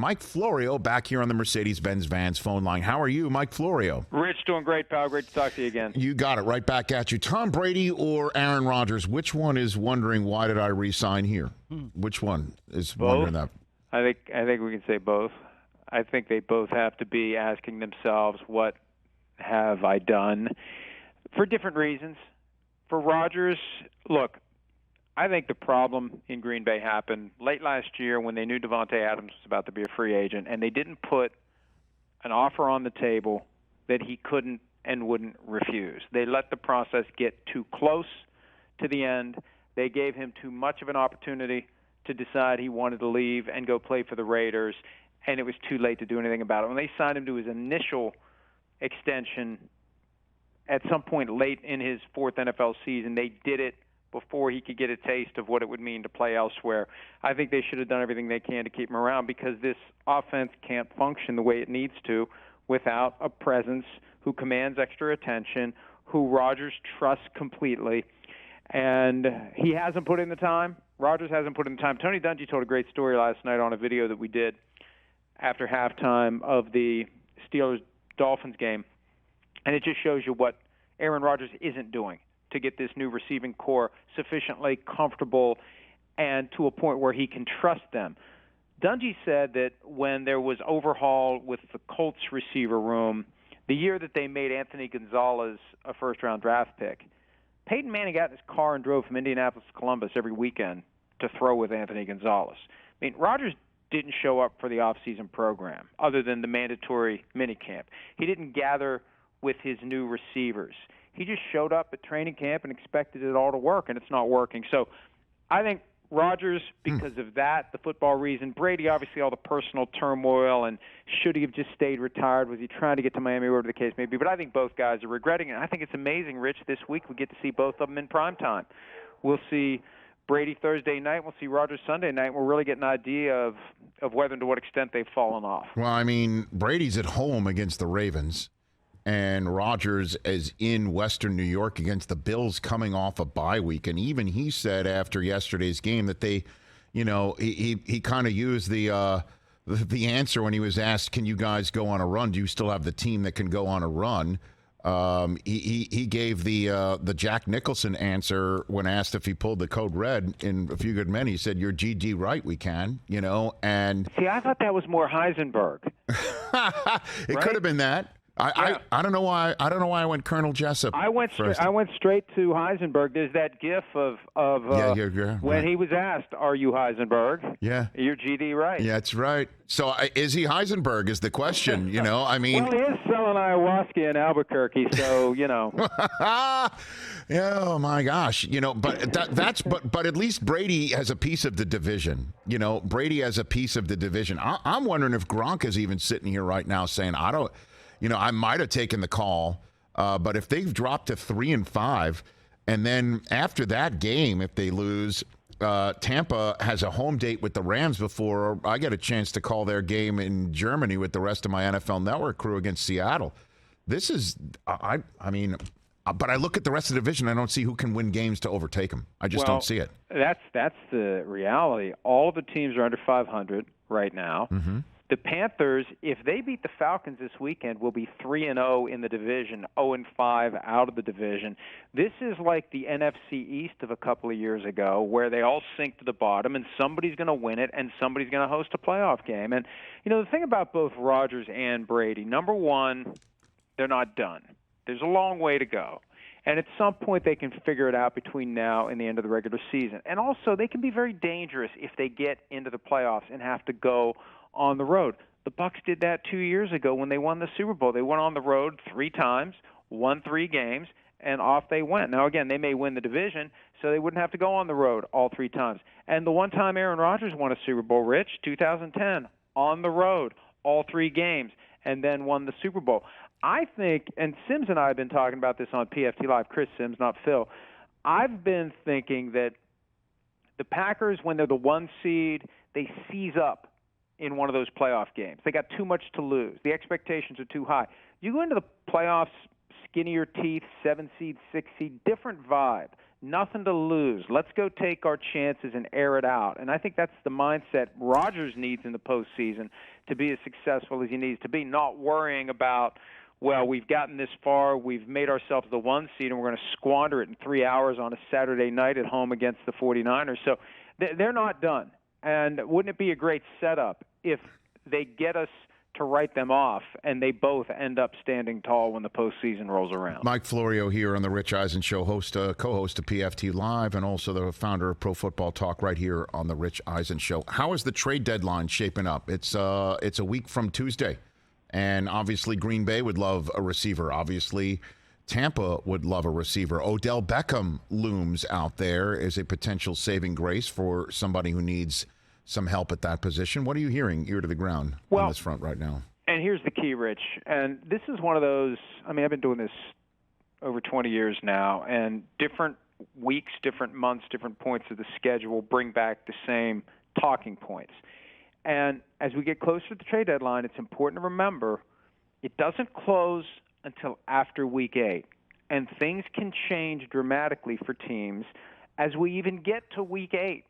Mike Florio back here on the Mercedes-Benz Vans phone line. How are you, Mike Florio? Rich, doing great, pal. Great to talk to you again. You got it. Right back at you. Tom Brady or Aaron Rodgers? Which one is wondering, why did I re-sign here? Which one is wondering that? I think we can say both. I think they both have to be asking themselves, what have I done? For different reasons. For Rodgers, look, I think the problem in Green Bay happened late last year when they knew Devontae Adams was about to be a free agent, and they didn't put an offer on the table that he couldn't and wouldn't refuse. They let the process get too close to the end. They gave him too much of an opportunity to decide he wanted to leave and go play for the Raiders, and it was too late to do anything about it. When they signed him to his initial extension at some point late in his fourth NFL season, they did it before he could get a taste of what it would mean to play elsewhere. I think they should have done everything they can to keep him around, because this offense can't function the way it needs to without a presence who commands extra attention, who Rodgers trusts completely. And he hasn't put in the time. Rodgers hasn't put in the time. Tony Dungy told a great story last night on a video that we did after halftime of the Steelers-Dolphins game, and it just shows you what Aaron Rodgers isn't doing to get this new receiving core sufficiently comfortable and to a point where he can trust them. Dungy said that when there was overhaul with the Colts receiver room, the year that they made Anthony Gonzalez a first-round draft pick, Peyton Manning got in his car and drove from Indianapolis to Columbus every weekend to throw with Anthony Gonzalez. I mean, Rodgers didn't show up for the off-season program other than the mandatory minicamp. He didn't gather with his new receivers. He just showed up at training camp and expected it all to work, and it's not working. So I think Rodgers, because of that, the football reason. Brady, obviously, all the personal turmoil, and should he have just stayed retired? Was he trying to get to Miami, whatever the case may be? But I think both guys are regretting it. I think it's amazing, Rich, this week we get to see both of them in prime time. We'll see Brady Thursday night. We'll see Rodgers Sunday night. We'll really get an idea of whether and to what extent they've fallen off. Well, I mean, Brady's at home against the Ravens, and Rodgers is in Western New York against the Bills coming off a bye week. And even he said after yesterday's game that they, you know, he kind of used the answer when he was asked, can you guys go on a run? Do you still have the team that can go on a run? He gave the Jack Nicholson answer when asked if he pulled the code red in A Few Good Men. He said, "You're GG right, we can," you know. And see, I thought that was more Heisenberg. It could have been that. I don't know why I went Colonel Jessup. I went straight to Heisenberg. There's that GIF of when he was asked, "Are you Heisenberg?" Yeah, you're GD right. Yeah, that's right. So is he Heisenberg? Is the question? You know, I mean, well, he is selling ayahuasca in Albuquerque, so you know. Oh my gosh, you know, but but at least Brady has a piece of the division. You know, Brady has a piece of the division. I'm wondering if Gronk is even sitting here right now saying, I don't. You know, I might have taken the call, but if they've dropped to 3-5, and then after that game, if they lose, Tampa has a home date with the Rams before I get a chance to call their game in Germany with the rest of my NFL Network crew against Seattle. This is, I mean, but I look at the rest of the division, I don't see who can win games to overtake them. I just don't see it. That's the reality. All of the teams are under 500 right now. Mm-hmm. The Panthers, if they beat the Falcons this weekend, will be 3-0 in the division, 0-5 out of the division. This is like the NFC East of a couple of years ago, where they all sink to the bottom, and somebody's going to win it, and somebody's going to host a playoff game. And, you know, the thing about both Rodgers and Brady, number one, they're not done. There's a long way to go. And at some point, they can figure it out between now and the end of the regular season. And also, they can be very dangerous if they get into the playoffs and have to go on the road. The Bucs did that 2 years ago when they won the Super Bowl. They went on the road 3 times, won 3 games, and off they went. Now, again, they may win the division, so they wouldn't have to go on the road all 3 times. And the one time Aaron Rodgers won a Super Bowl, Rich, 2010, on the road, all 3 games, and then won the Super Bowl. I think, and Sims and I have been talking about this on PFT Live, Chris Sims, not Phil. I've been thinking that the Packers, when they're the 1 seed, they seize up in one of those playoff games. They got too much to lose. The expectations are too high. You go into the playoffs skinnier teeth, 7 seed, 6 seed, different vibe. Nothing to lose. Let's go take our chances and air it out. And I think that's the mindset Rodgers needs in the postseason to be as successful as he needs to be, not worrying about, well, we've gotten this far, we've made ourselves the 1 seed, and we're going to squander it in 3 hours on a Saturday night at home against the 49ers. So they're not done. And wouldn't it be a great setup if they get us to write them off, and they both end up standing tall when the postseason rolls around? Mike Florio here on the Rich Eisen Show, co-host of PFT Live, and also the founder of Pro Football Talk right here on the Rich Eisen Show. How is the trade deadline shaping up? It's a week from Tuesday, and obviously Green Bay would love a receiver. Obviously, Tampa would love a receiver. Odell Beckham looms out there as a potential saving grace for somebody who needs some help at that position. What are you hearing ear to the ground on this front right now? And here's the key, Rich. And this is one of those, I mean, I've been doing this over 20 years now, and different weeks, different months, different points of the schedule bring back the same talking points. And as we get closer to the trade deadline, it's important to remember it doesn't close until after Week 8. And things can change dramatically for teams as we even get to Week 8.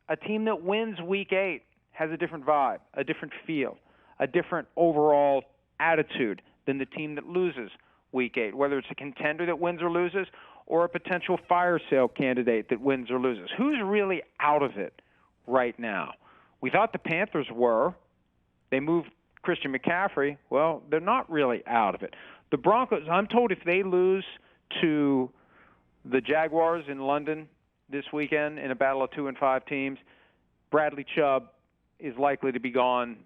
A team that wins Week 8 has a different vibe, a different feel, a different overall attitude than the team that loses Week 8, whether it's a contender that wins or loses or a potential fire sale candidate that wins or loses. Who's really out of it right now? We thought the Panthers were. They moved Christian McCaffrey. Well, they're not really out of it. The Broncos, I'm told if they lose to the Jaguars in London this weekend in a battle of 2 and 5 teams, Bradley Chubb is likely to be gone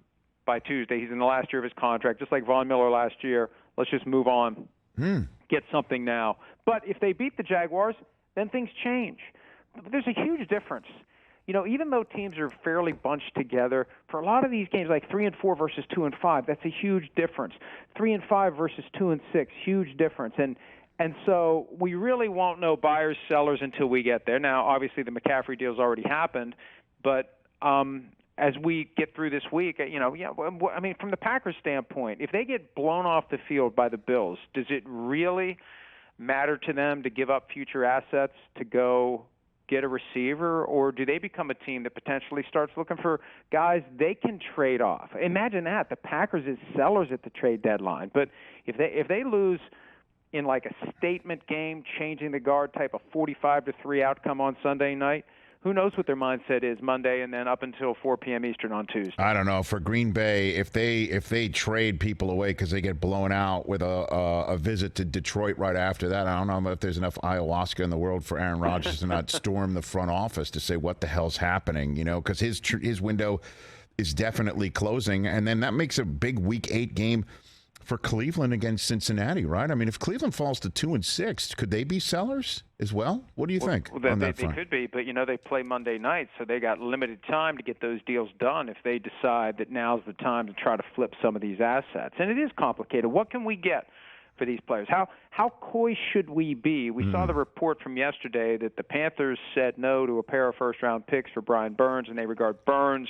by Tuesday. He's in the last year of his contract, just like Von Miller last year. Let's just move on, get something now. But if they beat the Jaguars, then things change. There's a huge difference. You know, even though teams are fairly bunched together, for a lot of these games, like 3 and 4 versus 2 and 5, that's a huge difference. 3 and 5 versus 2 and 6, huge difference. And so we really won't know buyers, sellers until we get there. Now, obviously, the McCaffrey deal's already happened, but as we get through this week, I mean, from the Packers' standpoint, if they get blown off the field by the Bills, does it really matter to them to give up future assets to go get a receiver, or do they become a team that potentially starts looking for guys they can trade off? Imagine that. The Packers is sellers at the trade deadline, but if they lose in like a statement game, changing the guard type of 45-3 outcome on Sunday night, who knows what their mindset is Monday and then up until 4 p.m. Eastern on Tuesday. I don't know. For Green Bay, if they trade people away because they get blown out with a visit to Detroit right after that, I don't know if there's enough ayahuasca in the world for Aaron Rodgers to not storm the front office to say what the hell's happening, because his window is definitely closing, and then that makes a big Week 8 game for Cleveland against Cincinnati, right? I mean, if Cleveland falls to 2 and 6, could they be sellers as well? What do you think? Well, they could be, but they play Monday night, so they got limited time to get those deals done if they decide that now's the time to try to flip some of these assets. And it is complicated. What can we get for these players? How coy should we be? We saw the report from yesterday that the Panthers said no to a pair of first-round picks for Brian Burns, and they regard Burns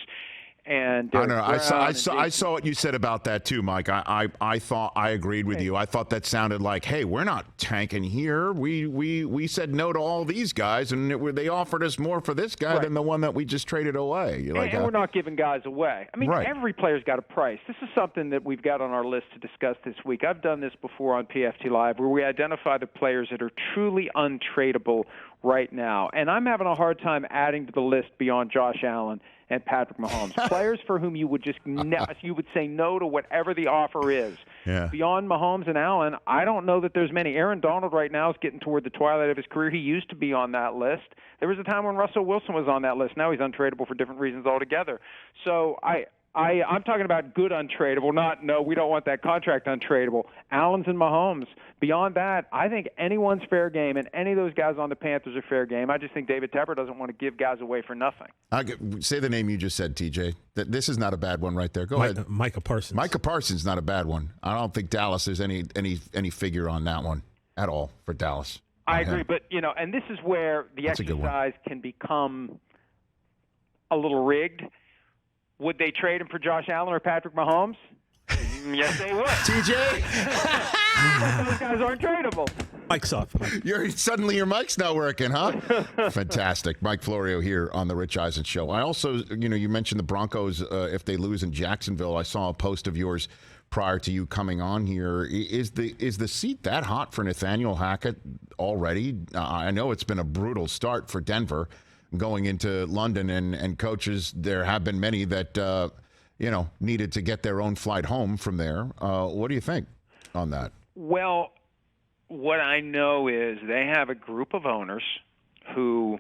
and I don't know. I saw what you said about that too, Mike. I thought I agreed with you. I thought that sounded like, hey, we're not tanking here. We said no to all these guys, and they offered us more for this guy than the one that we just traded away. And we're not giving guys away. I mean, every player's got a price. This is something that we've got on our list to discuss this week. I've done this before on PFT Live, where we identify the players that are truly untradeable right now. And I'm having a hard time adding to the list beyond Josh Allen and Patrick Mahomes, players for whom you would just you would say no to whatever the offer is. Yeah. Beyond Mahomes and Allen, I don't know that there's many. Aaron Donald right now is getting toward the twilight of his career. He used to be on that list. There was a time when Russell Wilson was on that list. Now he's untradeable for different reasons altogether. So I'm talking about good untradeable, not no, we don't want that contract untradeable. Allen's and Mahomes. Beyond that, I think anyone's fair game, and any of those guys on the Panthers are fair game. I just think David Tepper doesn't want to give guys away for nothing. Say the name you just said, TJ. This is not a bad one right there. Go ahead. Micah Parsons. Micah Parsons, not a bad one. I don't think Dallas, there's any figure on that one at all for Dallas. I agree, but, and this is where the exercise can become a little rigged. Would they trade him for Josh Allen or Patrick Mahomes? Yes, they would. TJ? Those guys aren't tradable. Mike's off. Suddenly your mic's not working, huh? Fantastic. Mike Florio here on the Rich Eisen Show. I also, you mentioned the Broncos, if they lose in Jacksonville. I saw a post of yours prior to you coming on here. Is the seat that hot for Nathaniel Hackett already? I know it's been a brutal start for Denver going into London, and coaches, there have been many that, needed to get their own flight home from there. What do you think on that? Well, what I know is they have a group of owners who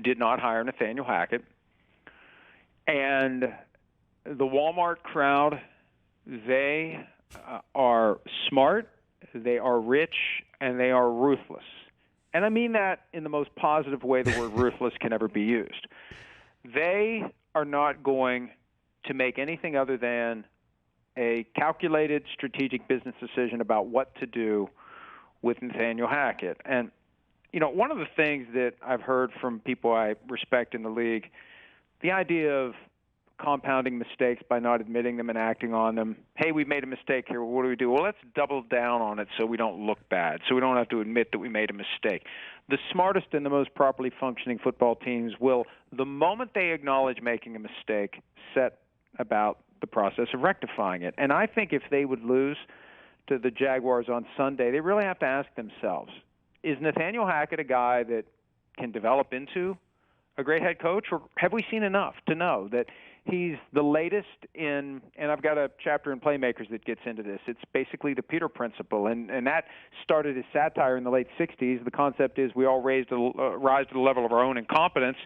did not hire Nathaniel Hackett, and the Walmart crowd, they are smart, they are rich, and they are ruthless. And I mean that in the most positive way the word ruthless can ever be used. They are not going to make anything other than a calculated strategic business decision about what to do with Nathaniel Hackett. And, one of the things that I've heard from people I respect in the league, the idea of compounding mistakes by not admitting them and acting on them. Hey, we made a mistake here. What do we do? Well, let's double down on it so we don't look bad, so we don't have to admit that we made a mistake. The smartest and the most properly functioning football teams will, the moment they acknowledge making a mistake, set about the process of rectifying it. And I think if they would lose to the Jaguars on Sunday, they really have to ask themselves, is Nathaniel Hackett a guy that can develop into a great head coach, or have we seen enough to know that he's the latest in, and I've got a chapter in Playmakers that gets into this. It's basically the Peter Principle, and that started as satire in the late 60s. The concept is we all rise to the level of our own incompetence,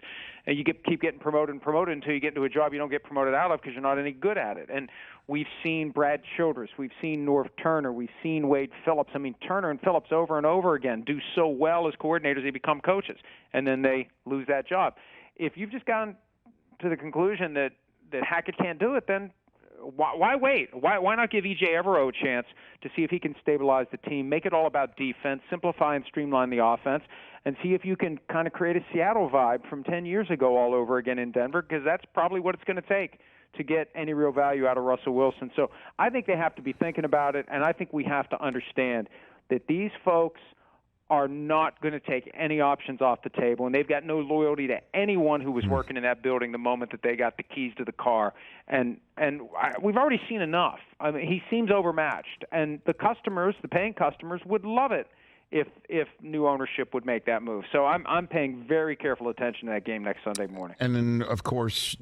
and you keep getting promoted and promoted until you get into a job you don't get promoted out of because you're not any good at it. And we've seen Brad Childress, we've seen Norv Turner, we've seen Wade Phillips. I mean, Turner and Phillips over and over again do so well as coordinators, they become coaches, and then they lose that job. If you've just gotten to the conclusion that Hackett can't do it, then why wait? Why not give E.J. Evero a chance to see if he can stabilize the team, make it all about defense, simplify and streamline the offense, and see if you can kind of create a Seattle vibe from 10 years ago all over again in Denver, because that's probably what it's going to take to get any real value out of Russell Wilson. So I think they have to be thinking about it, and I think we have to understand that these folks are not going to take any options off the table, and they've got no loyalty to anyone who was working in that building the moment that they got the keys to the car. And we've already seen enough. I mean, he seems overmatched, and the customers, the paying customers, would love it if new ownership would make that move. So I'm paying very careful attention to that game next Sunday morning. And then, of course,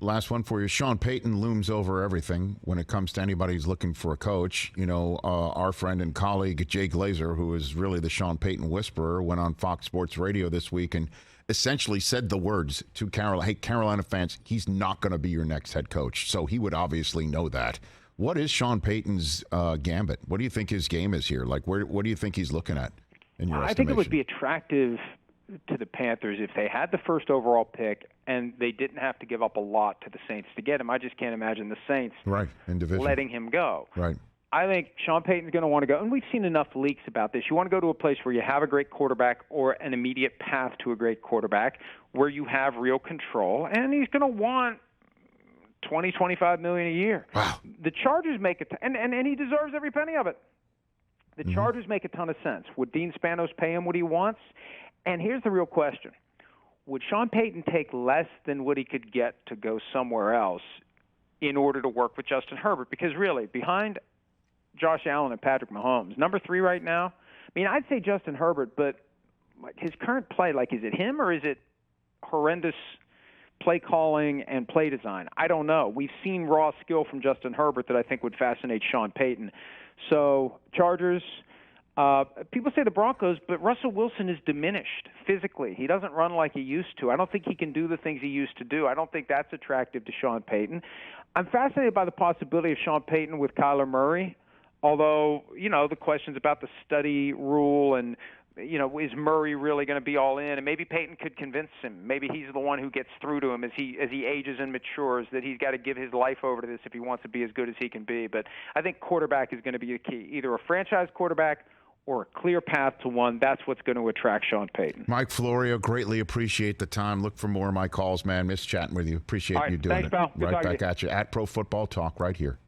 last one for you. Sean Payton looms over everything when it comes to anybody who's looking for a coach. Our friend and colleague Jay Glazer, who is really the Sean Payton whisperer, went on Fox Sports Radio this week and essentially said the words to Carolina, hey, Carolina fans, he's not going to be your next head coach. So he would obviously know that. What is Sean Payton's gambit? What do you think his game is here? Like, what do you think he's looking at in your estimation? I think it would be attractive to the Panthers if they had the first overall pick and they didn't have to give up a lot to the Saints to get him. I just can't imagine the Saints letting him go. Right. I think Sean Payton's going to want to go, and we've seen enough leaks about this. You want to go to a place where you have a great quarterback or an immediate path to a great quarterback where you have real control, and he's going to want $20, $25 million a year. Wow. The Chargers make it, and he deserves every penny of it. The Chargers make a ton of sense. Would Dean Spanos pay him what he wants? And here's the real question. Would Sean Payton take less than what he could get to go somewhere else in order to work with Justin Herbert? Because really, behind Josh Allen and Patrick Mahomes, number 3 right now, I mean, I'd say Justin Herbert, but like his current play, is it him or is it horrendous play calling and play design? I don't know. We've seen raw skill from Justin Herbert that I think would fascinate Sean Payton. So Chargers, people say the Broncos, but Russell Wilson is diminished physically. He doesn't run like he used to. I don't think he can do the things he used to do. I don't think that's attractive to Sean Payton. I'm fascinated by the possibility of Sean Payton with Kyler Murray, although, the questions about the study rule and is Murray really going to be all in? And maybe Payton could convince him. Maybe he's the one who gets through to him as he ages and matures, that he's got to give his life over to this if he wants to be as good as he can be. But I think quarterback is going to be the key, either a franchise quarterback or a clear path to one. That's what's going to attract Sean Payton. Mike Florio, greatly appreciate the time. Look for more of my calls, man. Miss chatting with you. Appreciate you doing thanks, it. Pal. Good right back you. at you at Pro Football Talk right here.